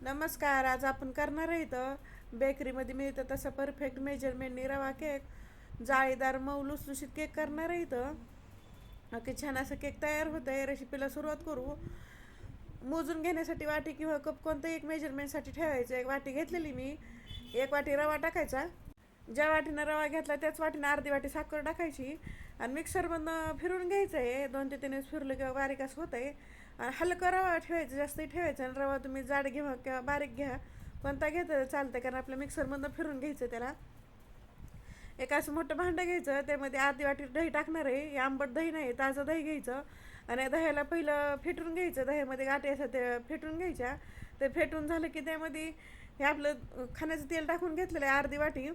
नमस्कार. आज आपण करणार आहे इथं बेकरीमध्ये मिळतं तसं परफेक्ट मेजरमेंटनी रवा केक, जाळीदार मऊ लुसलुशीत केक करणार आहे इथं. की छान असं केक तयार होत आहे. रेसिपीला सुरुवात करू. मोजून घेण्यासाठी वाटी किंवा कप कोणतं एक मेजरमेंटसाठी ठेवायचं. एक वाटी घेतलेली मी, एक वाटी रवा टाकायचा. ज्या वाटीनं रवा घेतला त्याच वाटीनं अर्धी वाटी साखर टाकायची आणि मिक्सरमधनं फिरून घ्यायचं आहे. 2 ते 3 वेळेस फिरलं किंवा बारीक असं होतं आहे. आणि हलका रवा ठेवायचं, जास्तही ठेवायचं. आणि रवा तुम्ही जाड घ्या किंवा बारीक घ्या, कोणता घेतं चालतं, कारण आपल्या मिक्सरमधनं फिरून घ्यायचं त्याला. एक असं मोठं भांडं घ्यायचं, त्यामध्ये अर्धी वाटी दही टाकणार आहे. हे आंबट दही नाही, ताजं दही घ्यायचं. आणि दह्याला पहिलं फेटून घ्यायचं. दह्यामध्ये गाठी असं ते फेटून घ्यायच्या. ते फेटून झालं की त्यामध्ये हे आपलं खाण्याचं तेल टाकून घेतलेलं आहे अर्धी वाटी.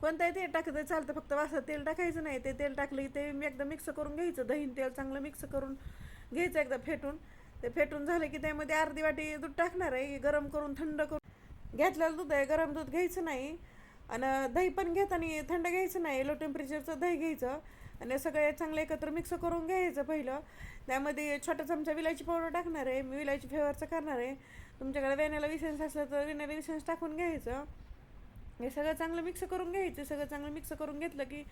कोणताही तेल टाकतं चालतं, फक्त वासात तेल टाकायचं नाही. ते तेल टाकलं की ते एकदा मिक्स करून घ्यायचं. दही तेल चांगलं मिक्स करून घ्यायचं एकदा फेटून. ते फेटून झालं की त्यामध्ये अर्धी वाटी दूध टाकणार आहे. गरम करून थंड करून घेतलेलं दूध आहे, गरम दूध घ्यायचं नाही. आणि दही पण घेताना थंड घ्यायचं नाही, लो टेम्परेचरचं दही घ्यायचं. आणि सगळे चांगलं एकत्र मिक्स करून घ्यायचं पहिलं. त्यामध्ये छोटा चमचा विलायची पावडर टाकणार आहे. मी विलायची फ्लेवरचं करणार आहे. तुमच्याकडे व्हॅनिला इसेन्स असलं तर व्हॅनिला इसेन्स टाकून घ्यायचं. हे सगळं चांगलं मिक्स करून घ्यायचं. सगळं चांगलं मिक्स करून घेतलं की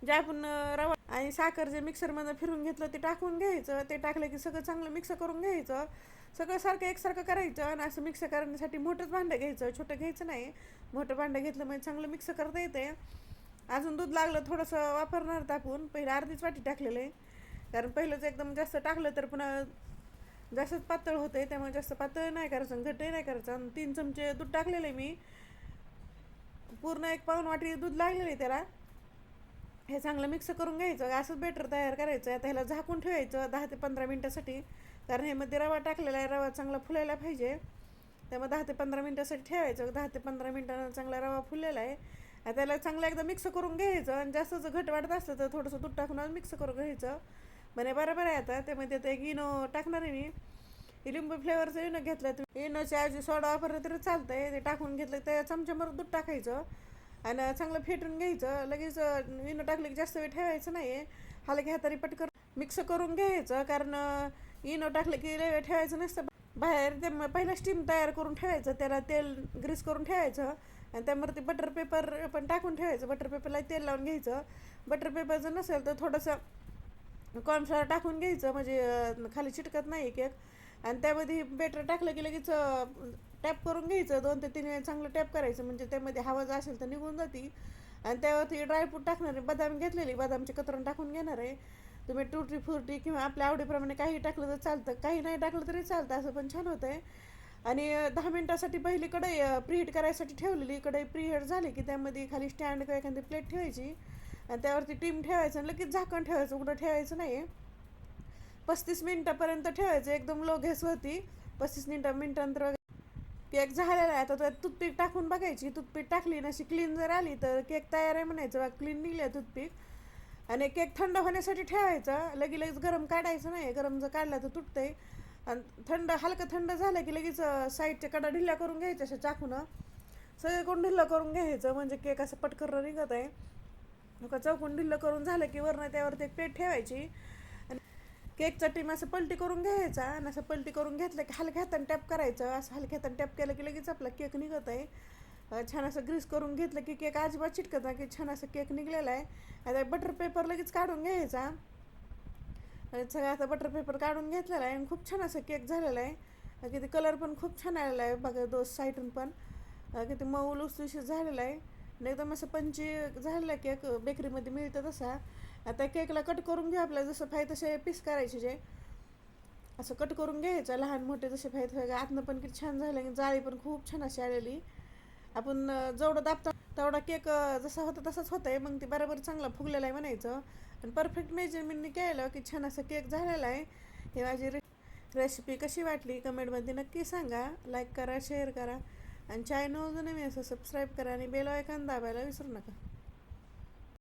जे आपण रवा आणि साखर जे मिक्सरमधनं फिरून घेतलं ते टाकून घ्यायचं. ते टाकलं की सगळं चांगलं मिक्स करून घ्यायचं. सगळं सारखं एकसारखं करायचं. आणि असं मिक्स करण्यासाठी मोठंच भांडं घ्यायचं, छोटं घ्यायचं नाही. मोठं भांडं घेतलं म्हणजे चांगलं मिक्स करता येते. अजून दूध लागलं थोडंसं वापरणार टाकून. पहिलं अर्धीच वाटी टाकलेलं आहे, कारण पहिलंच एकदम जास्त टाकलं तर पुन्हा जास्तच पातळ होतं आहे. त्यामुळे जास्त पातळ नाही करायचं, घट्टही नाही करायचं. आणि 3 चमचे दूध टाकलेलं आहे मी. पूर्ण एक पाऊण वाटी दूध लागलेलं आहे त्याला. हे चांगलं मिक्स करून घ्यायचं. असंच बेटर तयार करायचं. आता ह्याला झाकून ठेवायचं 10 ते 15 मिनटासाठी, कारण ह्यामध्ये रवा टाकलेला आहे. रवा चांगला फुलायला पाहिजे, त्यामुळे 10 ते 15 मिनटासाठी ठेवायचं. 10 ते 15 मिनटानं चांगला रवा फुललेला आहे. आता त्याला चांगलं एकदा मिक्स करून घ्यायचं. आणि जास्त जर घट वाटत असलं तर थोडंसं दूध टाकून मिक्स करून घ्यायचं. म्हणजे बरोबर आहे. आता त्यामध्ये आता एक इनो टाकणार आहे मी. लिंबू फ्लेवरचं इनो घेतलं, तुम्ही इनोच्या ऐवजी सोडा वापरलं तरी चालतं आहे. ते टाकून घेतलं त्या चमच्याभर दूध टाकायचं आणि चांगलं फेटून घ्यायचं. लगेच इनो टाकलं की जास्त वेळ ठेवायचं नाही आहे. हलक्या हाताने पटकन मिक्स करून घ्यायचं, कारण इनो टाकलं की लय वेळ ठेवायचं नसतं बाहेर. ते पहिलं स्टीम तयार करून ठेवायचं, त्याला तेल ग्रीस करून ठेवायचं. आणि त्यावरती बटर पेपर पण टाकून ठेवायचं. बटर पेपरला तेल लावून घ्यायचं. बटर पेपर जर नसेल तर थोडंसं कॉर्नफ्लॉवर टाकून घ्यायचं, म्हणजे खाली चिटकत नाही केक. आणि त्यामध्ये बेटर टाकलं की लगेच टॅप करून घ्यायचं. 2 ते 3 वेळा चांगलं टॅप करायचं, म्हणजे त्यामध्ये हवा जर असेल तर निघून जाते. आणि त्यावरती ड्रायफ्रूट टाकणार आहे. बदाम घेतलेली, बदामचे कतरण टाकून घेणार आहे. तुम्ही टुटी फ्रुटी किंवा आपल्या आवडीप्रमाणे काही टाकलं तर चालतं, काही नाही टाकलं तरी चालतं, असं पण छान होतं आहे. आणि 10 मिनटासाठी पहिली कढई प्रीहीट करायसाठी ठेवलेली. कढई प्रीहीट झाली की त्यामध्ये खाली स्टँड किंवा एखादी प्लेट ठेवायची. आणि त्यावरती टीम ठेवायचं आणि लगेच झाकण ठेवायचं, उघडं ठेवायचं नाही. 35 मिनटापर्यंत ठेवायचं एकदम लो गॅसवरती. 35 मिनटानंतर केक झालेला आहे. आता त्यात टूथपीक टाकून बघायची. टूथपीक टाकली ना, अशी क्लीन जर आली तर केक तयार आहे म्हणायचं. बघा क्लीन निघली आहे टूथपीक. आणि केक थंड होण्यासाठी ठेवायचं. लगेच गरम काढायचं नाही, गरम जर काढला तर तुटतंय. आणि हलकं थंड झालं की लगेच साईडच्या कडा ढिल्या करून घ्यायच्या अशा चाकूनं. सगळीकडून ढिल्लं करून घ्यायचं, म्हणजे केक असं पटकन निघत आहे. चौकून ढिल्लं करून झालं की वरनं त्यावरती एक प्लेट ठेवायची. केकचा टीम असं पलटी करून घ्यायचा. आणि असं पलटी करून घेतलं की हलक्या हाताने टॅप करायचं. असं हलक्या हाताने टॅप केलं की लगेच आपला केक निघत आहे. छान असं ग्रीस करून घेतलं की केक अजिबात चिटकत नाही, की छान असं केक निघलेला आहे. आता बटर पेपर लगेच काढून घ्यायचा. सगळं आता बटर पेपर काढून घेतलेला आहे. आणि खूप छान असं केक झालेला आहे. किती कलर पण खूप छान आलेला आहे बघा, 2 साईडून पण किती मऊ लुसलुशीत झालेला आहे. आणि एकदम असं पंची झालेला केक बेकरीमध्ये मिळतं तसा. आता केकला कट करून घेऊ. आपल्याला जसं पाहिजे तसे पीस करायचे, जे असं कट करून घ्यायचं लहान मोठे जसे पाहिजे. आतनं पण किती छान झालं, जाळी पण खूप छान अशी आलेली. आपण जेवढं दाबता तेवढा केक जसा होता तसाच होतं आहे. मग ते बरोबर चांगला फुगलेला आहे म्हणायचं. आणि परफेक्ट मेजरमेंटने केलं की छान असं केक झालेला आहे. हे माझी रेसिपी कशी वाटली कमेंटमध्ये नक्की सांगा. लाईक करा, शेअर करा. आणि चॅनल नवीन असं सबस्क्राईब करा आणि बेल आयकॉन दाबायला विसरू नका.